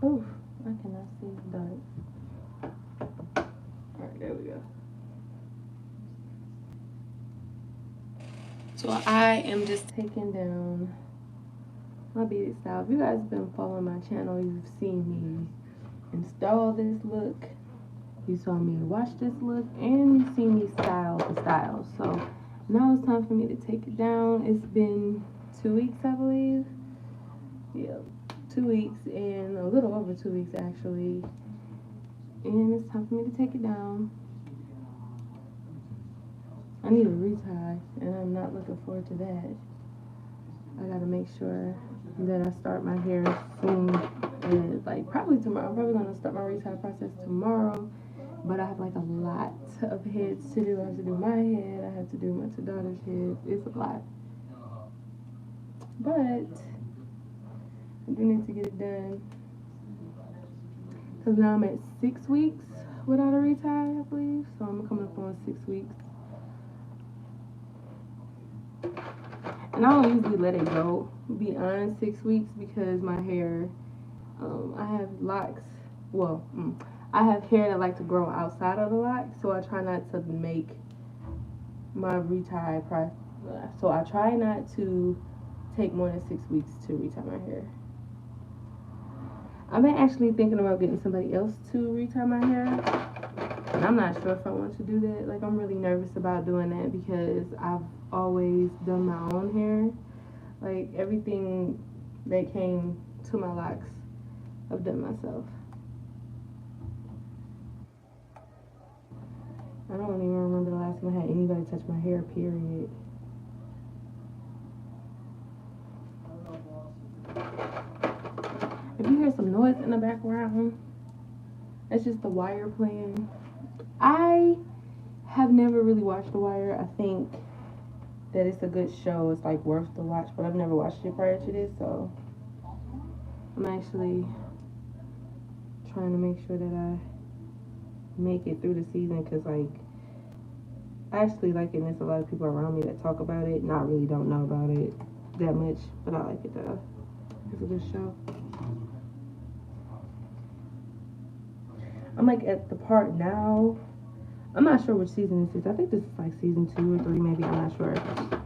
Oof, I cannot see the dark. Alright, there we go. So I am just taking down my beaded style. If you guys have been following my channel, you've seen me install this look. You saw me watch this look, and you see me style the style. So now it's time for me to take it down. It's been 2 weeks, I believe. Yeah, 2 weeks, and a little over 2 weeks actually. And it's time for me to take it down. I need a retie, and I'm not looking forward to that. I gotta make sure that I start my hair soon, and like probably tomorrow. I'm probably gonna start my retie process tomorrow, but I have like a lot of heads to do. I have to do my head, I have to do my two daughters' heads. It's a lot, but I do need to get it done because now I'm at 6 weeks without a retie, I believe. So I'm coming up on 6 weeks. And I don't usually let it go beyond 6 weeks because my hair, I have locks. Well, I have hair that like to grow outside of the locks, so I try not to make my retie process. So I try not to take more than 6 weeks to retie my hair. I've been actually thinking about getting somebody else to retie my hair, and I'm not sure if I want to do that. Like, I'm really nervous about doing that because I've always done my own hair. Like, everything that came to my locks, I've done myself. I don't even remember the last time I had anybody touch my hair, period. If you hear some noise in the background, it's just the wire playing. I have never really watched The Wire. I think that it's a good show. It's like worth the watch, but I've never watched it prior to this, so I'm actually trying to make sure that I make it through the season because, like, I actually like it, and there's a lot of people around me that talk about it, and I really don't know about it that much, but I like it though. It's a good show. I'm like at the part now. I'm not sure which season this is. I think this is like season 2 or 3, maybe. I'm not sure.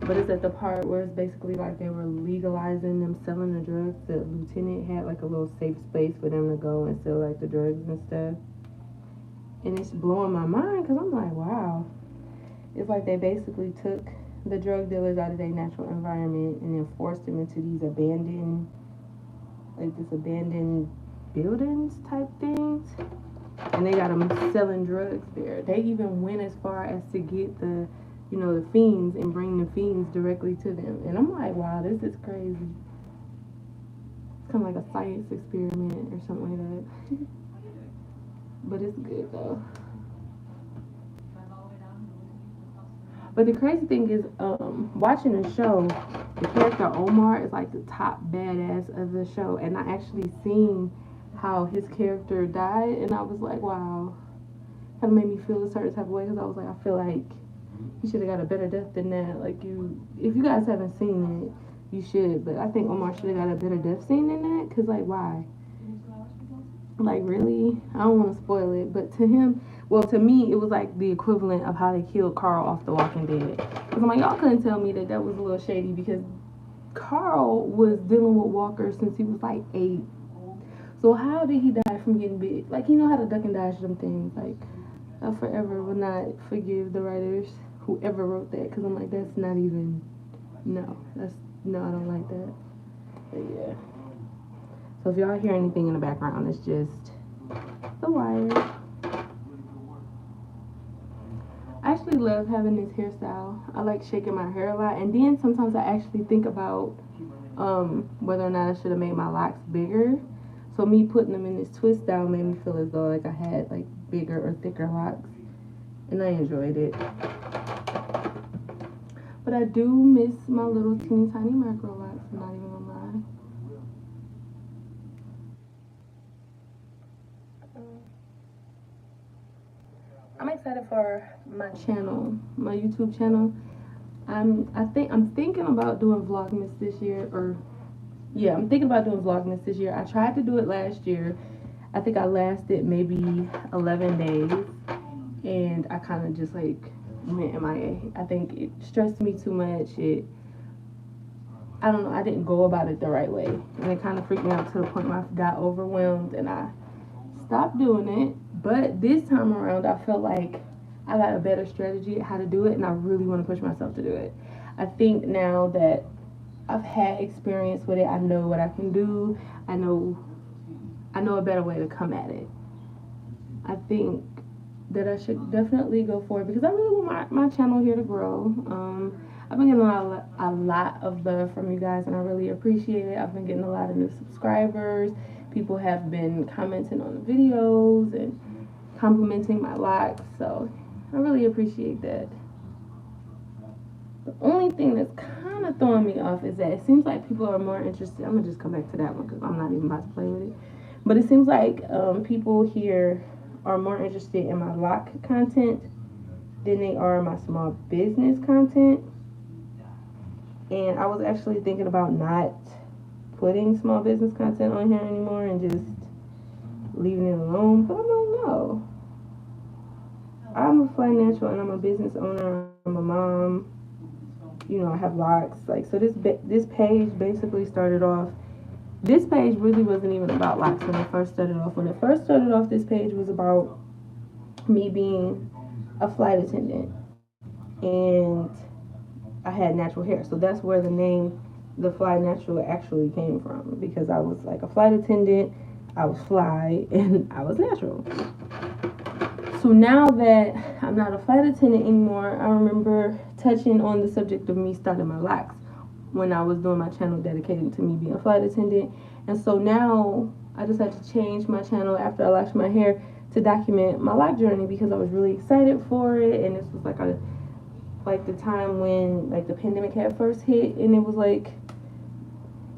But it's at the part where it's basically like they were legalizing them selling the drugs. The lieutenant had like a little safe space for them to go and sell like the drugs and stuff. And it's blowing my mind because I'm like, wow. It's like they basically took the drug dealers out of their natural environment and then forced them into these abandoned, like this abandoned buildings type things. And they got them selling drugs there. They even went as far as to get the, the fiends and bring the fiends directly to them. And I'm like, wow, this is crazy. It's kind of like a science experiment or something like that. But it's good though. But the crazy thing is, watching the show, the character Omar is like the top badass of the show, and I actually seen how his character died, and I was like, wow, kind of made me feel a certain type of way because I was like, I feel like he should have got a better death than that. Like, if you guys haven't seen it, you should, but I think Omar should have got a better death scene than that because, like, why? Like, really? I don't want to spoil it, but to him, well, to me, it was like the equivalent of how they killed Carl off The Walking Dead. Because I'm like, y'all couldn't tell me that was a little shady because Carl was dealing with walkers since he was like 8. So how did he die from getting bit? Like, he know how to duck and dodge them things. Like, I forever will not forgive the writers, whoever wrote that, because I'm like, that's not even, no, I don't like that. But yeah. So if y'all hear anything in the background, it's just The Wire. I actually love having this hairstyle. I like shaking my hair a lot, and then sometimes I actually think about whether or not I should have made my locks bigger. So me putting them in this twist style made me feel as though like I had like bigger or thicker locks, and I enjoyed it. But I do miss my little teeny tiny Microlocs. I'm not even gonna lie. I'm excited for my channel, my YouTube channel. I'm thinking about doing Vlogmas this year, or yeah, I'm thinking about doing Vlogmas this year. I tried to do it last year. I think I lasted maybe 11 days, and I kind of just like went MIA. I think it stressed me too much. I don't know, I didn't go about it the right way, and it kind of freaked me out to the point where I got overwhelmed and I stopped doing it. But this time around, I felt like I got a better strategy at how to do it, and I really want to push myself to do it. I think now that I've had experience with it, I know what I can do. I know I know a better way to come at it. I think that I should definitely go for it because I really want my channel here to grow. I've been getting a lot of love from you guys, and I really appreciate it. I've been getting a lot of new subscribers. People have been commenting on the videos and complimenting my locks, so I really appreciate that. The only thing that's kind of throwing me off is that it seems like people are more interested. I'm gonna just come back to that one because I'm not even about to play with it. But it seems like people here are more interested in my lock content than they are my small business content. And I was actually thinking about not putting small business content on here anymore and just leaving it alone. But I'm like, no. I'm a financial and I'm a business owner. I'm a mom. You know, I have locks. Like, so this page basically started off. This page really wasn't even about locks when it first started off. When it first started off, this page was about me being a flight attendant, and I had natural hair. So that's where the name The Fly Natural actually came from, because I was like a flight attendant, I was fly, and I was natural. So now that I'm not a flight attendant anymore, I remember touching on the subject of me starting my locks when I was doing my channel dedicated to me being a flight attendant. And so now I just had to change my channel after I washed my hair to document my lock journey, because I was really excited for it. And this was like the time when like the pandemic had first hit, and it was like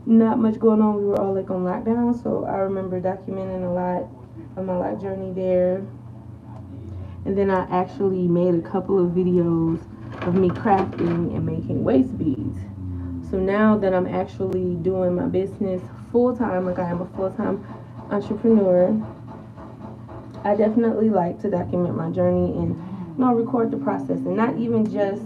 not much going on. We were all like on lockdown. So I remember documenting a lot of my lock journey there. And then I actually made a couple of videos of me crafting and making waist beads. So now that I'm actually doing my business full-time, like I am a full-time entrepreneur, I definitely like to document my journey and, you know, record the process. And not even just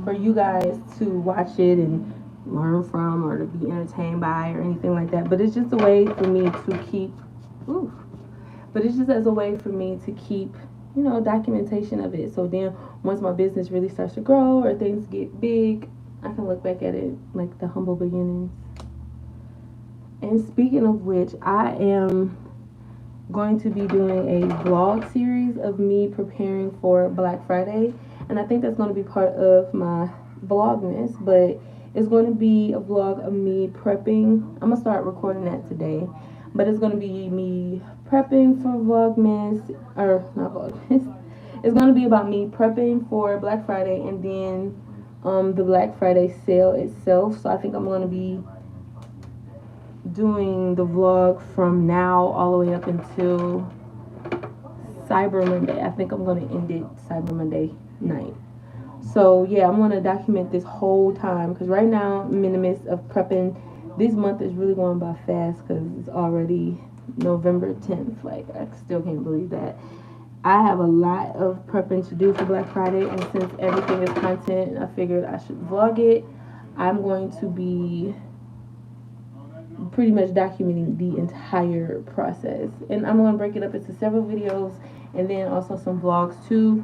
for you guys to watch it and learn from or to be entertained by or anything like that, but it's just a way for me to keep, but it's just as a way for me to keep, you know, documentation of it. So then once my business really starts to grow or things get big, I can look back at it like the humble beginnings. And speaking of which, I am going to be doing a vlog series of me preparing for Black Friday. And I think that's going to be part of my Vlogmas, but it's going to be a vlog of me prepping. I'm going to start recording that today. But it's going to be me prepping for Vlogmas, or not Vlogmas. It's going to be about me prepping for Black Friday and then the Black Friday sale itself. So I think I'm going to be doing the vlog from now all the way up until Cyber Monday. I think I'm going to end it Cyber Monday night. So yeah, I'm going to document this whole time, because right now I'm in the midst of prepping. This month is really going by fast because it's already November 10th. Like, I still can't believe that. I have a lot of prepping to do for Black Friday, and since everything is content, I figured I should vlog it. I'm going to be pretty much documenting the entire process, and I'm going to break it up into several videos and then also some vlogs too.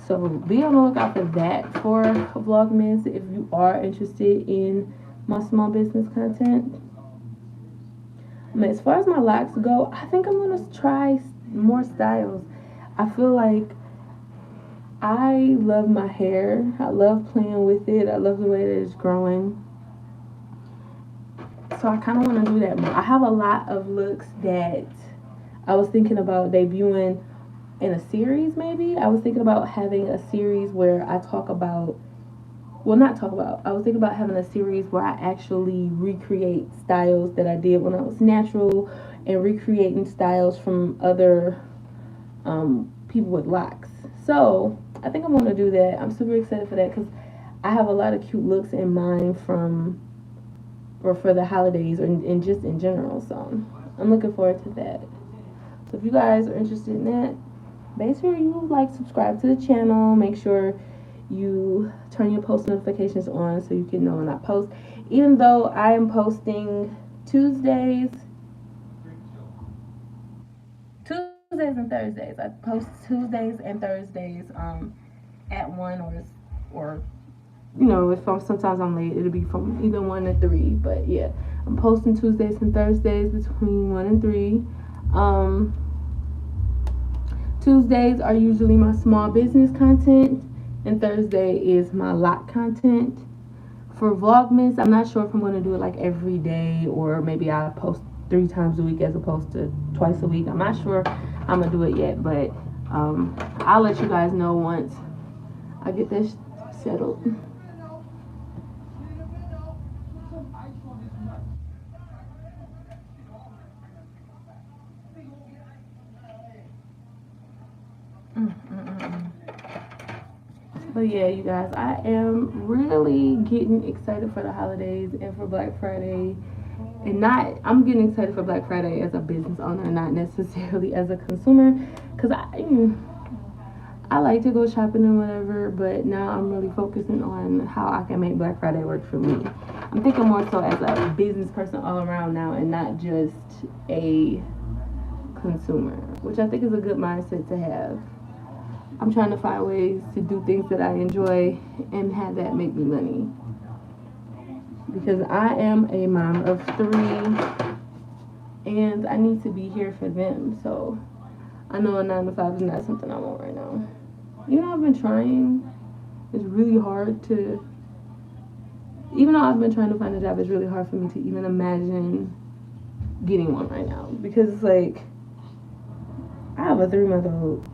So be on the lookout for that for Vlogmas if you are interested in my small business content. As far as my locks go, I think I'm going to try more styles. I feel like I love my hair. I love playing with it. I love the way that it's growing. So I kind of want to do that more. I have a lot of looks that I was thinking about debuting in a series, maybe. I was thinking about having a series where I talk about, well, not talk about, I was thinking about having a series where I actually recreate styles that I did when I was natural, and recreating styles from other people with locks. So I think I'm going to do that. I'm super excited for that because I have a lot of cute looks in mind from or for the holidays, or and just in general. So I'm looking forward to that. So if you guys are interested in that, make sure you like, subscribe to the channel. Make sure you turn your post notifications on so you can know when I post. Even though I am posting Tuesdays and Thursdays. I post Tuesdays and Thursdays at 1, or you know, if sometimes I'm late, it'll be from either 1 to 3. But yeah, I'm posting Tuesdays and Thursdays between 1 and 3. Tuesdays are usually my small business content, and Thursday is my Loc content. For Vlogmas, I'm not sure if I'm going to do it like every day, or maybe I'll post 3 times a week as opposed to twice a week. I'm not sure I'm going to do it yet, but I'll let you guys know once I get this settled. But yeah, you guys, I am really getting excited for the holidays and for Black Friday. And I'm getting excited for Black Friday as a business owner, not necessarily as a consumer, because I like to go shopping and whatever, but now I'm really focusing on how I can make Black Friday work for me. I'm thinking more so as a business person all around now, and not just a consumer, which I think is a good mindset to have. I'm trying to find ways to do things that I enjoy and have that make me money. Because I am a mom of 3 and I need to be here for them. So I know a 9 to 5 is not something I want right now. You know, I've been trying. It's really hard to, even though I've been trying to find a job, it's really hard for me to even imagine getting one right now. Because it's like, I have a 3-month-old.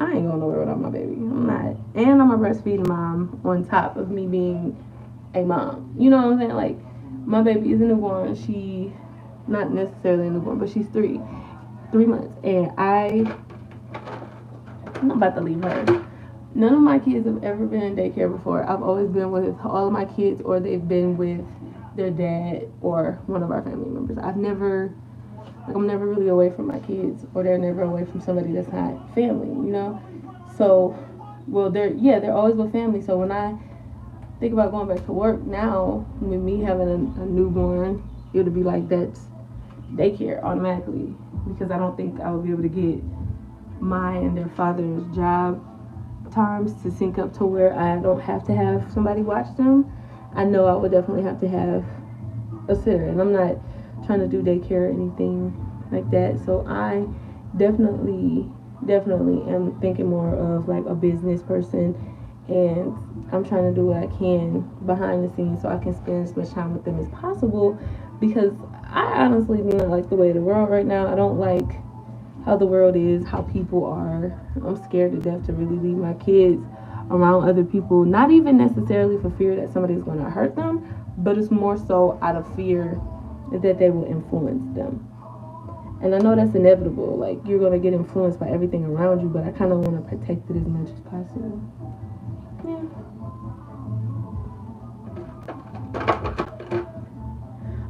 I ain't going nowhere without my baby. I'm not. And I'm a breastfeeding mom on top of me being a mom. You know what I'm saying? Like, my baby is a newborn. She, not necessarily a newborn, but she's 3 months. And I'm about to leave her. None of my kids have ever been in daycare before. I've always been with all of my kids, or they've been with their dad or one of our family members. I'm never really away from my kids, or they're never away from somebody that's not family, you know? So, well, they're always with family. So when I think about going back to work now, with me having a newborn, it would be like that's daycare automatically, because I don't think I would be able to get my and their father's job times to sync up to where I don't have to have somebody watch them. I know I would definitely have to have a sitter, and I'm not trying to do daycare or anything like that. So I definitely am thinking more of like a business person, and I'm trying to do what I can behind the scenes so I can spend as much time with them as possible, because I honestly do not like the way of the world right now. I don't like how the world is, how people are. I'm scared to death to really leave my kids around other people, not even necessarily for fear that somebody's going to hurt them, but it's more so out of fear that they will influence them. And I know that's inevitable, like you're going to get influenced by everything around you, but I kind of want to protect it as much as possible. Yeah.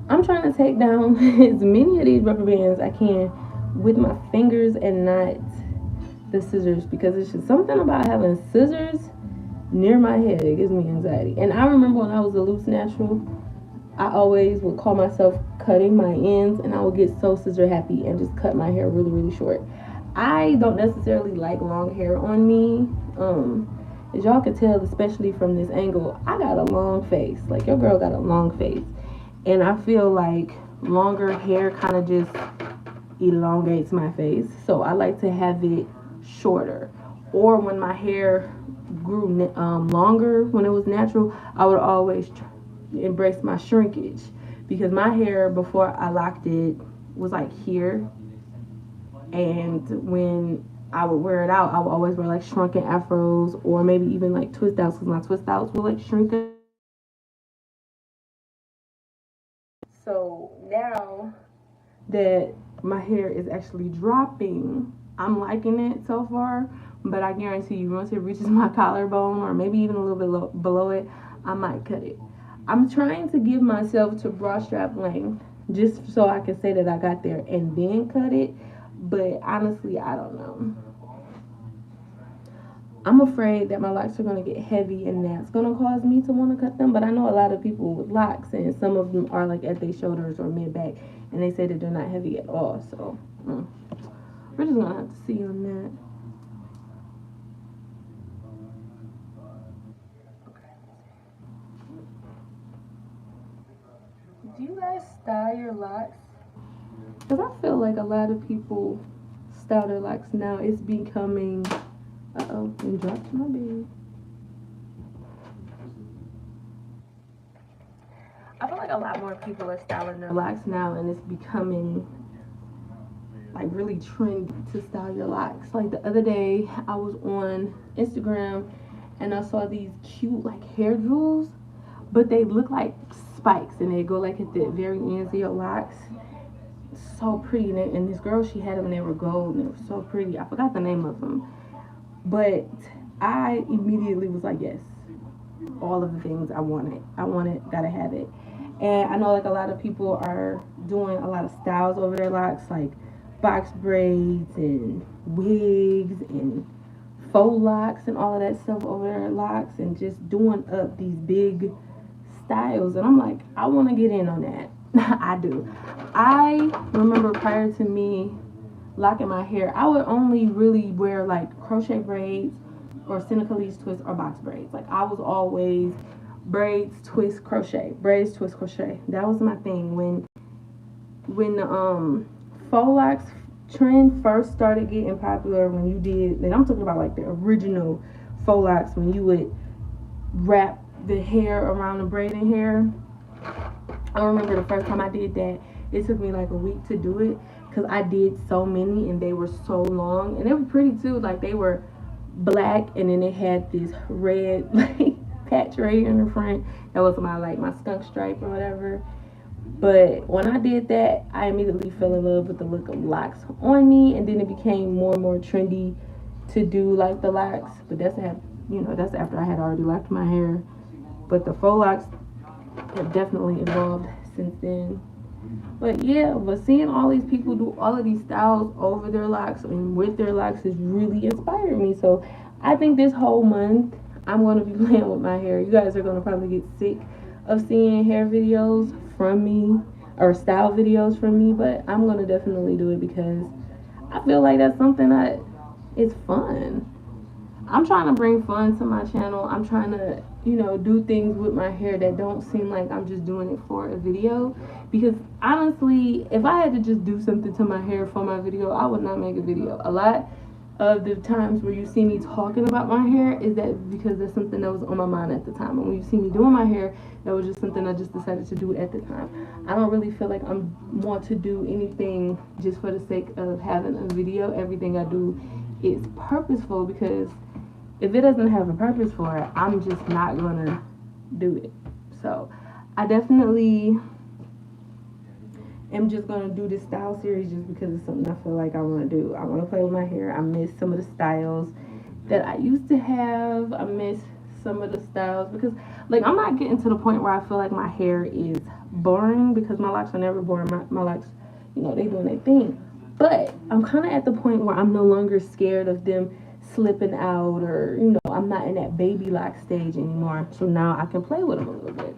I'm trying to take down as many of these rubber bands I can with my fingers and not the scissors, because it's just something about having scissors near my head. It gives me anxiety. And I remember when I was a loose natural, I always would call myself cutting my ends, and I would get so scissor happy and just cut my hair really, really short. I don't necessarily like long hair on me. As y'all can tell, especially from this angle, I got a long face. Like, your girl got a long face. And I feel like longer hair kind of just elongates my face. So I like to have it shorter. Or when my hair grew longer, when it was natural, I would always embrace my shrinkage, because my hair before I locked it was like here, and when I would wear it out, I would always wear like shrunken afros, or maybe even like twist outs, because my twist outs will like shrink up. So now that my hair is actually dropping, I'm liking it so far, but I guarantee you once it reaches my collarbone, or maybe even a little bit below it, I might cut it. I'm trying to give myself to bra strap length just so I can say that I got there and then cut it. But honestly, I don't know. I'm afraid that my locks are going to get heavy and that's going to cause me to want to cut them. But I know a lot of people with locks, and some of them are like at their shoulders or mid back, and they say that they're not heavy at all. So we're just going to have to see on that. Do you guys style your locks? Because I feel like a lot of people style their locks now. It's becoming... Uh-oh, and dropped my bead. I feel like a lot more people are styling their locks now, and it's becoming like really trendy to style your locks. Like the other day, I was on Instagram and I saw these cute like hair jewels, but they look like spikes and they go like at the very ends of your locks. So pretty. And this girl, she had them and they were gold and they were so pretty. I forgot the name of them. But I immediately was like, yes, all of the things I wanted, gotta have it. And I know like a lot of people are doing a lot of styles over their locks, like box braids and wigs and faux locks and all of that stuff over their locks, and just doing up these big styles. And I'm like, I want to get in on that. I do. I remember prior to me locking my hair, I would only really wear like crochet braids or Senegalese twists or box braids. Like I was always braids, twist, crochet, braids, twist, crochet. That was my thing. When the faux locks trend first started getting popular, when you did, and I'm talking about like the original faux locks, when you would wrap the hair around the braiding hair. I remember the first time I did that, it took me like a week to do it because I did so many and they were so long and they were pretty too. Like they were black and then they had this red like patch right here in the front. That was my skunk stripe or whatever. But when I did that, I immediately fell in love with the look of locks on me, and then it became more and more trendy to do like the locks. But that's after I had already locked my hair. But the faux locks have definitely evolved since then. But yeah, but seeing all these people do all of these styles over their locks and with their locks has really inspired me. So I think this whole month I'm going to be playing with my hair. You guys are going to probably get sick of seeing hair videos from me or style videos from me, but I'm going to definitely do it because I feel like that's something that is fun. I'm trying to bring fun to my channel. I'm trying to, do things with my hair that don't seem like I'm just doing it for a video. Because honestly, if I had to just do something to my hair for my video, I would not make a video. A lot of the times where you see me talking about my hair is that because that's something that was on my mind at the time. And when you see me doing my hair, that was just something I just decided to do at the time. I don't really feel like I want to do anything just for the sake of having a video. Everything I do is purposeful, because if it doesn't have a purpose for it, I'm just not gonna do it. So I definitely am just gonna do this style series just because it's something I feel like I want to do. I want to play with my hair. I miss some of the styles that I used to have. I miss some of the styles because like I'm not getting to the point where I feel like my hair is boring, because my locks are never boring. My locks, they doing their thing. But I'm kind of at the point where I'm no longer scared of them slipping out, or I'm not in that baby lock stage anymore, so now I can play with them a little bit.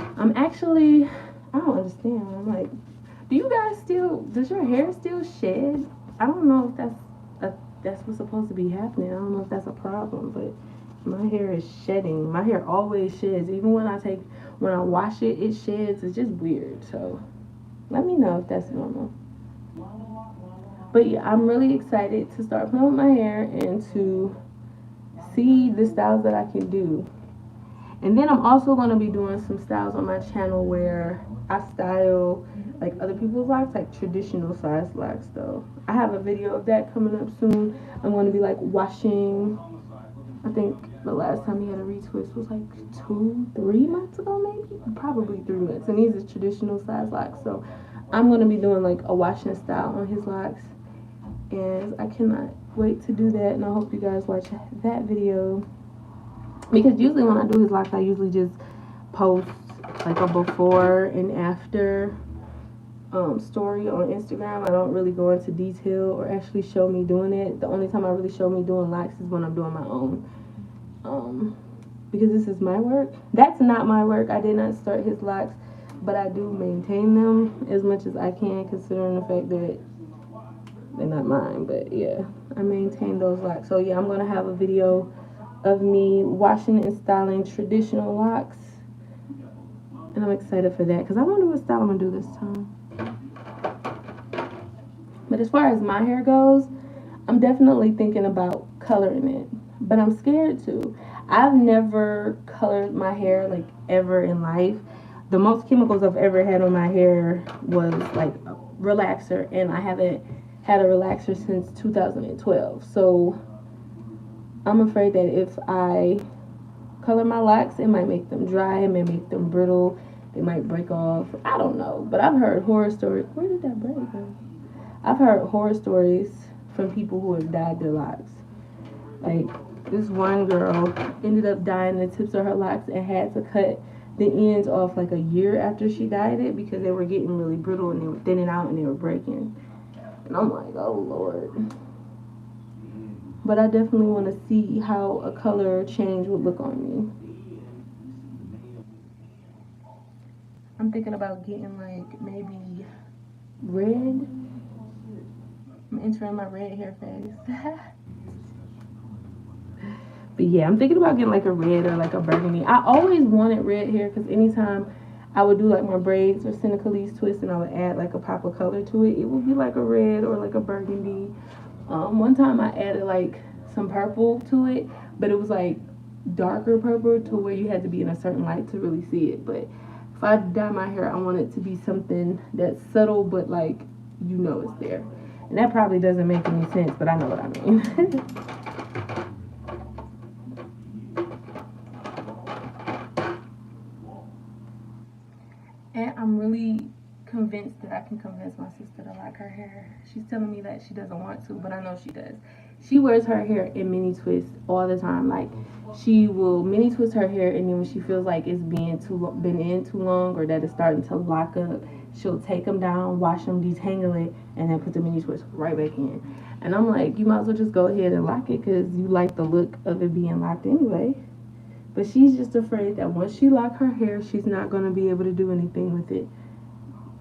I don't understand. I'm like, does your hair still shed? I don't know if that's what's supposed to be happening. I don't know if that's a problem, but my hair is shedding. My hair always sheds. Even when I wash it, it sheds. It's just weird. So let me know if that's normal. But yeah, I'm really excited to start playing with my hair and to see the styles that I can do. And then I'm also going to be doing some styles on my channel where I style like other people's locks, like traditional size locks though. I have a video of that coming up soon. I'm going to be like washing, I think the last time he had a retwist was like 2-3 months ago, maybe? Probably 3 months. And these are traditional size locks. So I'm going to be doing like a washing style on his locks. And I cannot wait to do that, and I hope you guys watch that video, because usually when I do his locks, I usually just post like a before and after story on Instagram. I don't really go into detail or actually show me doing it. The only time I really show me doing locks is when I'm doing my own. Because this is my work. That's not my work. I did not start his locks, but I do maintain them as much as I can, considering the fact that they're not mine. But yeah, I maintain those locks. So yeah, I'm gonna have a video of me washing and styling traditional locks, and I'm excited for that because I wonder what style I'm gonna do this time. But as far as my hair goes, I'm definitely thinking about coloring it, but I'm scared to. I've never colored my hair like ever in life. The most chemicals I've ever had on my hair was like a relaxer, and I haven't had a relaxer since 2012. So I'm afraid that if I color my locks, it might make them dry, it may make them brittle, they might break off. I don't know, but I've heard horror stories. Where did that break go? I've heard horror stories from people who have dyed their locks. Like, this one girl ended up dyeing the tips of her locks and had to cut the ends off like a year after she dyed it because they were getting really brittle and they were thinning out and they were breaking. And I'm like, oh Lord. But I definitely want to see how a color change would look on me. I'm thinking about getting like maybe red. I'm entering my red hair phase. But yeah, I'm thinking about getting like a red or like a burgundy. I always wanted red hair because anytime I would do like my braids or Senegalese twist and I would add like a pop of color to it, it would be like a red or like a burgundy. One time I added like some purple to it, but it was like darker purple to where you had to be in a certain light to really see it. But if I dye my hair, I want it to be something that's subtle but like you know it's there. And that probably doesn't make any sense, but I know what I mean. And I'm really convinced that I can convince my sister to like her hair. She's telling me that she doesn't want to, but I know she does. She wears her hair in mini twists all the time. Like, she will mini twist her hair, and then when she feels like it's been in too long or that it's starting to lock up, she'll take them down, wash them, detangle it, and then put the mini twist right back in. And I'm like, you might as well just go ahead and lock it because you like the look of it being locked anyway. But she's just afraid that once she lock her hair, she's not going to be able to do anything with it.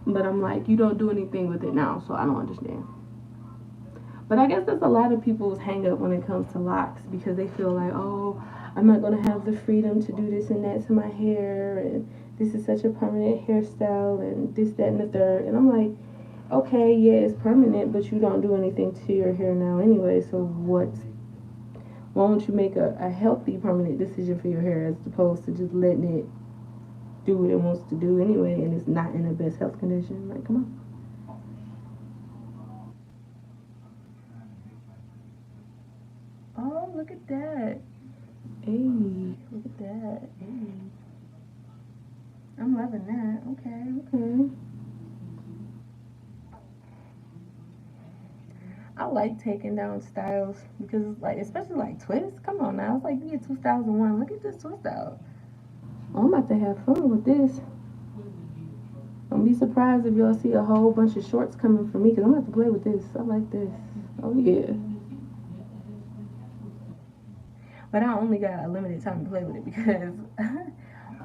But I'm like, you don't do anything with it now, so I don't understand. But I guess that's a lot of people's hang up when it comes to locks because they feel like, oh, I'm not going to have the freedom to do this and that to my hair, and this is such a permanent hairstyle, and this, that, and the third. And I'm like, okay, yeah, it's permanent, but you don't do anything to your hair now anyway, so why don't you make a healthy permanent decision for your hair as opposed to just letting it do what it wants to do anyway and it's not in the best health condition? Like, come on. Oh, look at that. Hey, look at that. Hey. I'm loving that. Okay, okay. I like taking down styles because, like, especially like twists. Come on now, it's like year 2001. Look at this twist out. Oh, I'm about to have fun with this. Don't be surprised if y'all see a whole bunch of shorts coming from me because I'm about to play with this. I like this. Oh yeah. But I only got a limited time to play with it because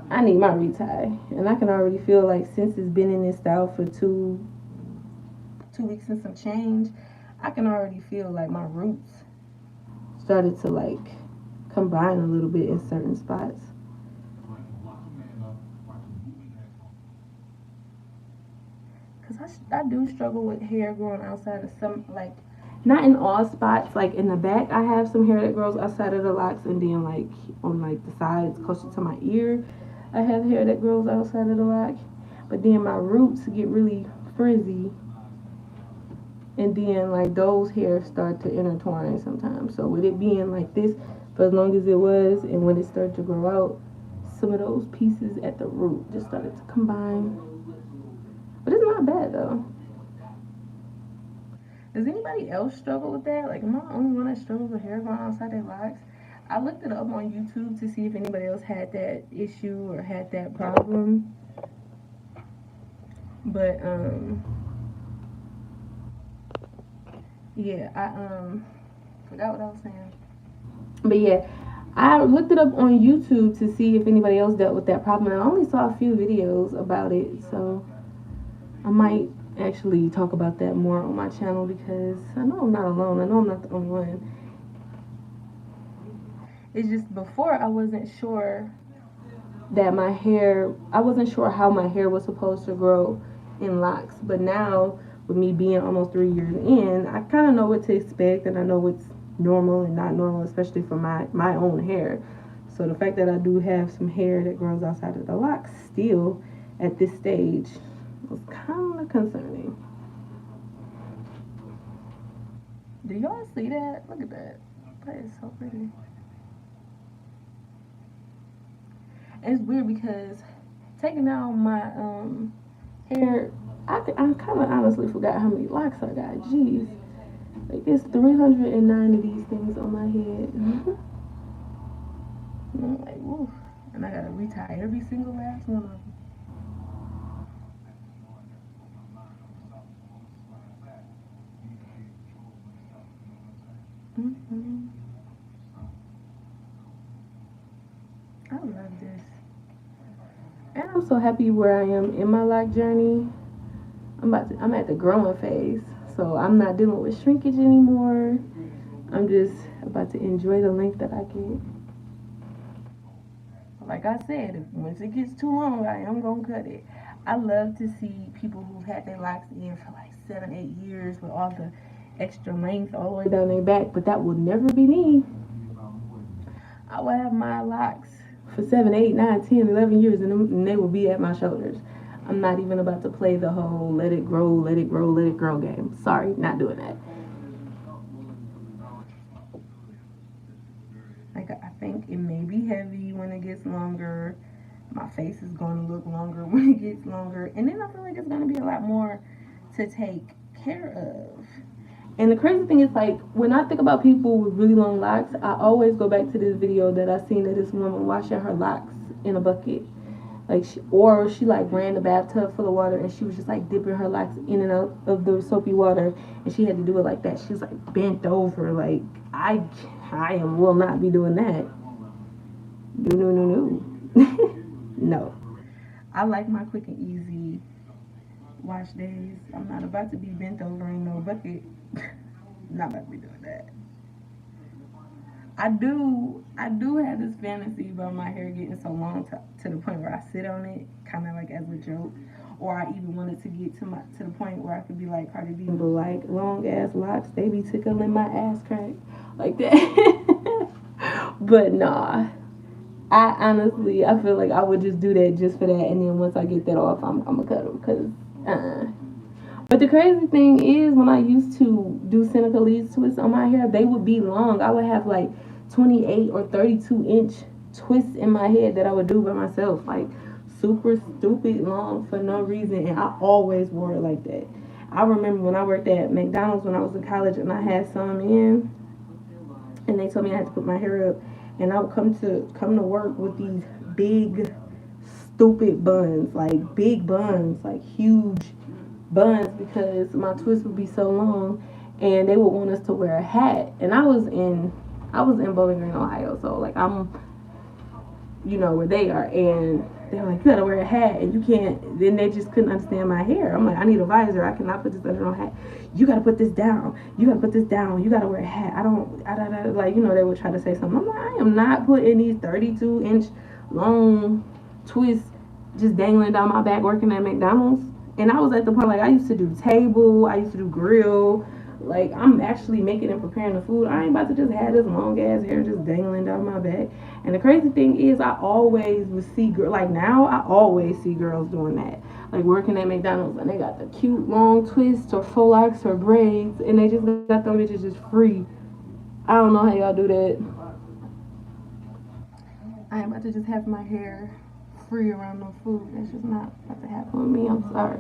I need my retie, and I can already feel like since it's been in this style for two weeks and some change, I can already feel like my roots started to like combine a little bit in certain spots. Cause I do struggle with hair growing outside of some like not in all spots. Like in the back, I have some hair that grows outside of the locks, and then like on like the sides closer to my ear, I have hair that grows outside of the lock. But then my roots get really frizzy, and then like those hairs start to intertwine sometimes. So with it being like this for as long as it was, and when it started to grow out, some of those pieces at the root just started to combine. But it's not bad though. Does anybody else struggle with that? Like, am I the only one that struggles with hair growing outside their locks? I looked it up on YouTube to see if anybody else had that issue or had that problem. But yeah, I forgot what I was saying. But yeah, I looked it up on YouTube to see if anybody else dealt with that problem, and I only saw a few videos about it. So I might actually talk about that more on my channel because I know I'm not alone. I know I'm not the only one. It's just before I wasn't sure that my hair, I wasn't sure how my hair was supposed to grow in locks. But now, with me being almost 3 years in, I kind of know what to expect and I know what's normal and not normal, especially for my own hair. So the fact that I do have some hair that grows outside of the locks still at this stage was kind of concerning. Do y'all see that? Look at that. That is so pretty. And it's weird because taking out my hair, I kind of honestly forgot how many locks I got. Jeez. Like, it's 309 of these things on my head. And I'm like, woof. And I gotta retie every single last one of them. Mm-hmm. I love this. And I'm so happy where I am in my lock journey. I'm at the growing phase. So I'm not dealing with shrinkage anymore. I'm just about to enjoy the length that I get. Like I said, once it gets too long, I am gonna cut it. I love to see people who've had their locks in for like 7, 8 years with all the extra length all the way down their back, but that will never be me. I will have my locks for 7, 8, 9, 10, 11 years, and they will be at my shoulders. I'm not even about to play the whole let it grow, let it grow, let it grow game. Sorry, not doing that. Like, I think it may be heavy when it gets longer. My face is going to look longer when it gets longer. And then I feel like it's going to be a lot more to take care of. And the crazy thing is, like, when I think about people with really long locks, I always go back to this video that I seen of this woman washing her locks in a bucket. Like, she like ran the bathtub full of water and she was just like dipping her locks in and out of the soapy water, and she had to do it like that. She was like bent over. Like, will not be doing that. No. No. I like my quick and easy wash days. I'm not about to be bent over in no bucket. Not about to be doing that. I do have this fantasy about my hair getting so long to the point where I sit on it, kind of like as a joke, or I even wanted to get to the point where I could be like Cardi B, but like long ass locks, they be tickling my ass crack like that. But nah, I honestly I feel like I would just do that just for that, and then once I get that off, I'm gonna cut them because. But the crazy thing is, when I used to do Seneca leads twists on my hair, they would be long. I would have like 28 or 32-inch twists in my head that I would do by myself, like super stupid long for no reason, and I always wore it like that. I remember when I worked at McDonald's when I was in college, and I had some in, and they told me I had to put my hair up, and I would come to work with these big, stupid buns, like big buns, like huge buns, because my twist would be so long, and they would want us to wear a hat. And I was in Bowling Green, Ohio, so like I'm, where they are, and they're like, you gotta wear a hat, and you can't. Then they just couldn't understand my hair. I'm like, I need a visor. I cannot put this under no hat. You gotta put this down. You gotta put this down. You gotta wear a hat. Like, they would try to say something. I'm like, I am not putting these 32-inch long twists just dangling down my back working at McDonald's. And I was at the point, like, I used to do table, I used to do grill. Like, I'm actually making and preparing the food. I ain't about to just have this long ass hair just dangling down my back. And the crazy thing is, I always would see like now I always see girls doing that, like working at McDonald's, and they got the cute long twists or faux locks or braids, and they just got them bitches just free. I don't know how y'all do that. I am about to just have my hair free around no food. That's just not about to happen with me. I'm sorry.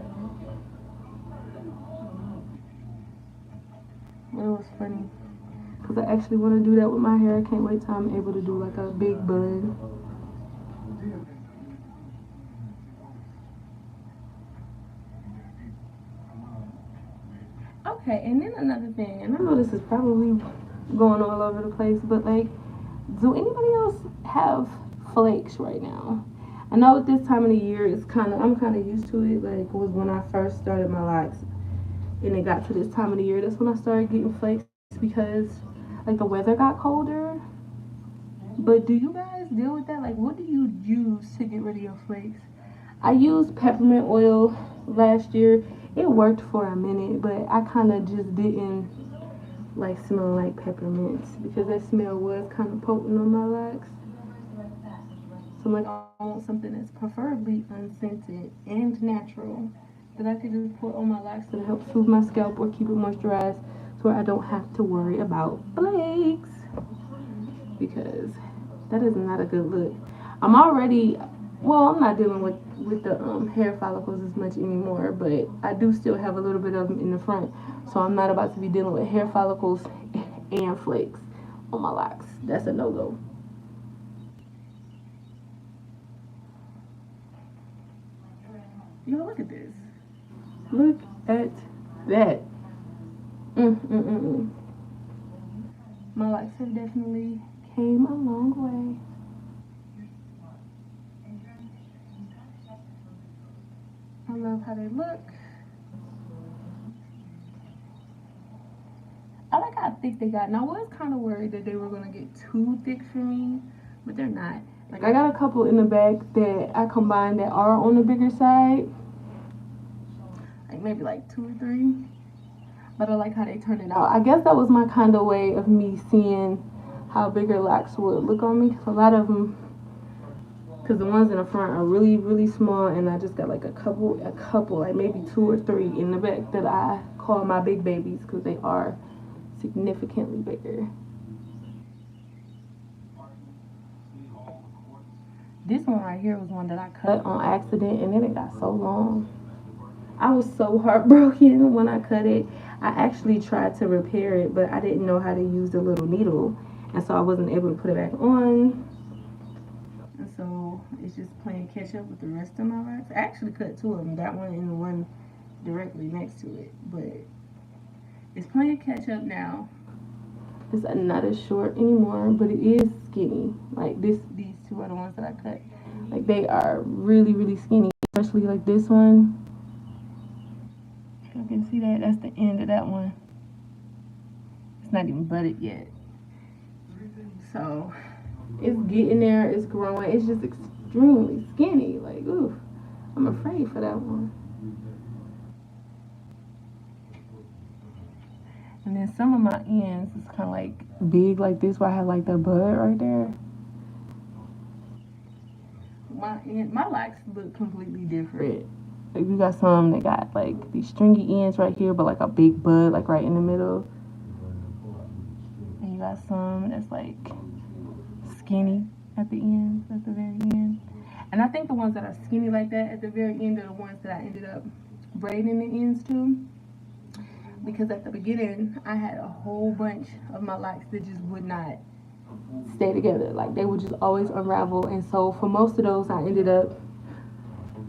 But it was funny. because I actually want to do that with my hair. I can't wait till I'm able to do like a big bun. Okay, and then another thing, and I know this is probably going all over the place, but like, do anybody else have flakes right now? I know at this time of the year, I'm kind of used to it. Like, it was when I first started my locks, and it got to this time of the year. That's when I started getting flakes because, like, the weather got colder. But do you guys deal with that? Like, what do you use to get rid of your flakes? I used peppermint oil last year. It worked for a minute, but I kind of just didn't like smelling like peppermints because that smell was kind of potent on my locks. So like I want something that's preferably unscented and natural that I could just put on my locks to help soothe my scalp or keep it moisturized so I don't have to worry about flakes because that is not a good look. I'm already I'm not dealing with the hair follicles as much anymore, but I do still have a little bit of them in the front, so I'm not about to be dealing with hair follicles and flakes on my locks. That's a no-go. Yo, look at this. Look at that. Mm. My locks have definitely came a long way. I love how they look. I like how thick they got. Now I was kind of worried that they were gonna get too thick for me, but they're not. Like I got a couple in the back that I combined that are on the bigger side, like maybe like 2 or 3. But I like how they turned it out. I guess that was my kind of way of me seeing how bigger locks would look on me. Cause a lot of them, because the ones in the front are really, really small, and I just got like a couple, like maybe 2 or 3 in the back that I call my big babies because they are significantly bigger. This one right here was one that I cut on accident, and then it got so long. I was so heartbroken when I cut it. I actually tried to repair it, but I didn't know how to use the little needle, and so I wasn't able to put it back on. And so it's just playing catch up with the rest of my locks. I actually cut 2 of them, that one and the one directly next to it, but it's playing catch up now. It's not as short anymore, but it is skinny. Like these 2 are the ones that I cut. Like they are really, really skinny, especially like this one. You can see that. That's the end of that one. It's not even budded yet. So it's getting there. It's growing. It's just extremely skinny. Like, ooh, I'm afraid for that one. And then some of my ends is kind of like big like this, where I have like the bud right there. My locks look completely different. Like you got some that got like these stringy ends right here, but like a big bud like right in the middle. And you got some that's like skinny at the ends, at the very end. And I think the ones that are skinny like that at the very end are the ones that I ended up braiding the ends to. Because at the beginning, I had a whole bunch of my locks that just would not stay together. Like they would just always unravel. And so for most of those, I ended up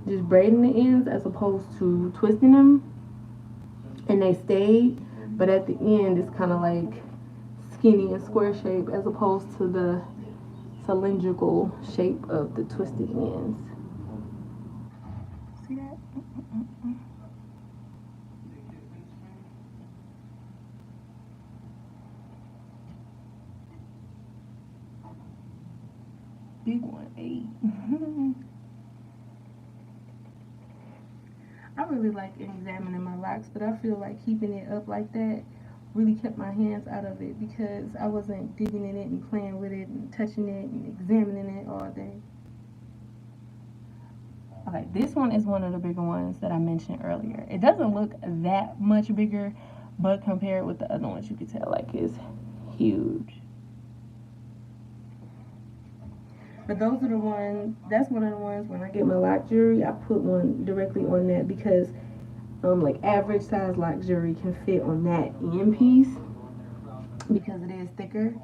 just braiding the ends as opposed to twisting them. And they stayed. But at the end, it's kind of like skinny and square shape as opposed to the cylindrical shape of the twisted ends. See that? Big one, 8. I really like examining my locks, but I feel like keeping it up like that really kept my hands out of it because I wasn't digging in it and playing with it and touching it and examining it all day. Okay, this one is one of the bigger ones that I mentioned earlier. It doesn't look that much bigger, but compared with the other ones, you can tell like it's huge. But those are the ones, that's one of the ones when I get my lock jewelry, I put one directly on that because like average size lock jewelry can fit on that end piece because it is thicker,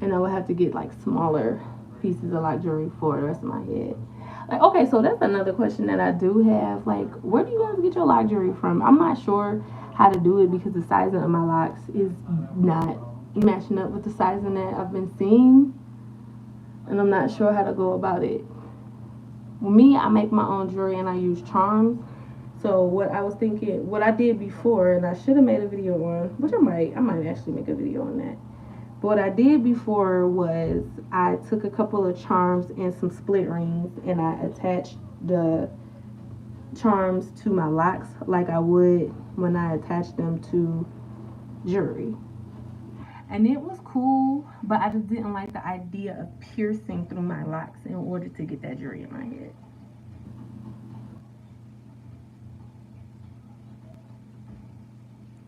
and I would have to get like smaller pieces of like jewelry for the rest of my head. Like, okay, so that's another question that I do have. Like, where do you guys get your lock jewelry from? I'm not sure how to do it because the sizing of my locks is not matching up with the sizing that I've been seeing, and I'm not sure how to go about it. Me, I make my own jewelry and I use charms. So what I was thinking, what I did before, and I should have made a video on, which I might actually make a video on that. But what I did before was I took a couple of charms and some split rings and I attached the charms to my locks like I would when I attached them to jewelry. And it was cool, but I just didn't like the idea of piercing through my locks in order to get that jewelry in my head.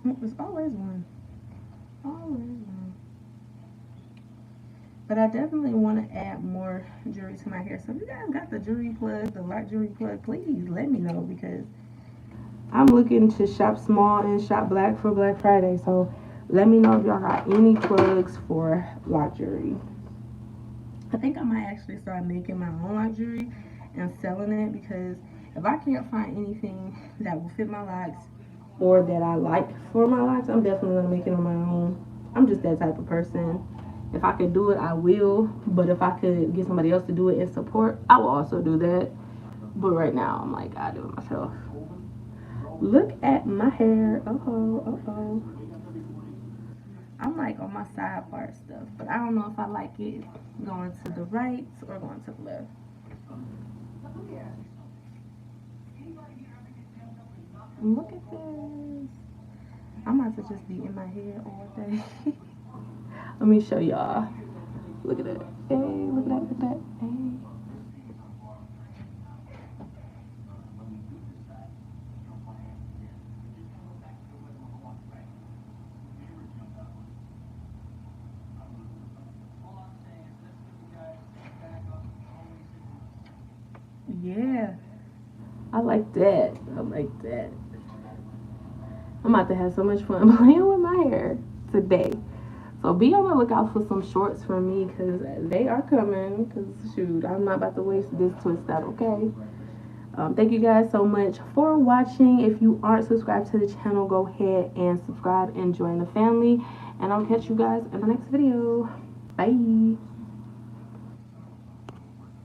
There's always one. Always one. But I definitely want to add more jewelry to my hair. So if you guys got the jewelry plug, the lock jewelry plug, please let me know because I'm looking to shop small and shop black for Black Friday. So let me know if y'all got any plugs for lock jewelry. I think I might actually start making my own lock jewelry and selling it because if I can't find anything that will fit my locks or that I like for my locks, I'm definitely going to make it on my own. I'm just that type of person. If I could do it, I will. But if I could get somebody else to do it and support, I will also do that. But right now, I'm like, I do it myself. Look at my hair. Uh-oh. I'm like on my side part stuff. But I don't know if I like it going to the right or going to the left. Look at this. I'm about to just be in my hair all day. Let me show y'all. Look at that. Hey, look at that. Hey. Yeah. I like that. I'm about to have so much fun playing with my hair today. So be on the lookout for some shorts from me because they are coming. Because shoot, I'm not about to waste this twist out, okay? Thank you guys so much for watching. If you aren't subscribed to the channel, go ahead and subscribe and join the family. And I'll catch you guys in the next video. Bye.